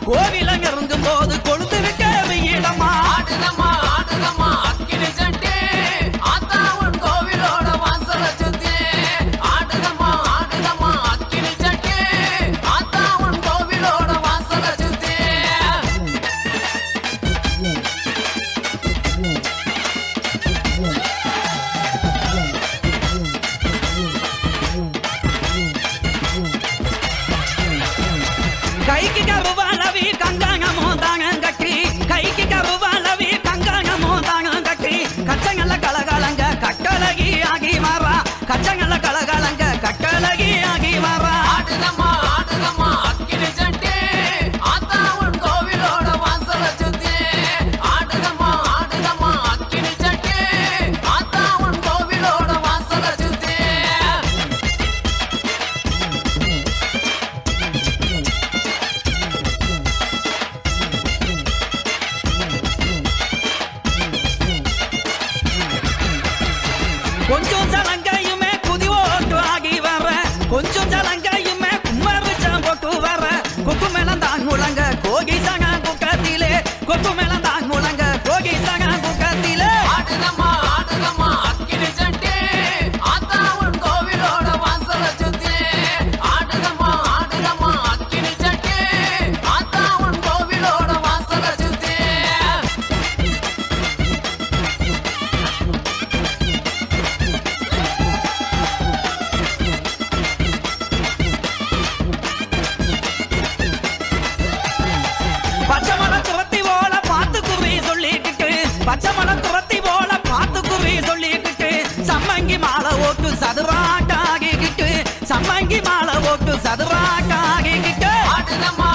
கோவிலங்க இருக்கும் போது கொழுந்து விட்ட வெயிலம்மா ஆடுதம்மா ஆடுதம்மா அக்கினி சட்டி ஆத்தா உன் கோவிலோட வாசல சுத்தி ஆடுதம்மா ஆடுதம்மா அக்கினி சட்டி ஆத்தா உன் கோவிலோட வாசல சுத்தி கைக்கு கருவாளவி கங்காங்கமோ தாங்க கட்டி கைக்கு கருவாளவி கங்காங்கமோ தாங்க கட்டி கச்சங்கல்ல கலகலங்க கட்டழகி ஆகி மாறா கச்சங்கல்ல கலகலங்க கட்டழகி ஆகி மாறா ஆடுதம்மா ஆடுதம்மா அக்கினி சட்டி ஆத்தா உன் கோவிலோட வாசல சுத்தி ஆடுதம்மா ஆடுதம்மா அக்கினி சட்டி ஆத்தா உன் கோவிலோட வாசல சுத்தி கொஞ்சம் ஜலங்கையுமே குதி ஓட்டு ஆகி வர கொஞ்சம் ஜலங்கையுமே கும்மரிச்சம் போட்டு வர கொக்கு மேலந்தான் முழங்க கோகி சங்க குக்கத்திலே கொக்கு மேலந்தான் முழங்க கோகி சங்க குக்கத்திலே ஆடுதம்மா ஆடுதம்மா அக்கினி சட்டி ஆத்தா உன் கோவிலோட வாசல சுத்தி ஆடுதம்மா ஆடுதம்மா அக்கினி சட்டி ஆத்தா உன் கோவிலோட வாசல சுத்தி பச்சை மலை துரத்தி போல பார்த்து குறி சொல்லிக்கிட்டு பச்சை மலை துரத்தி போல பார்த்து குறி சொல்லிக்கிட்டு சம்மங்கி மாலை ஓட்டு சதுராட்டாகிக்கிட்டு சம்மங்கி மாலை ஓட்டு சதுராட்டாகிக்கிட்டு ஆடுதம்மா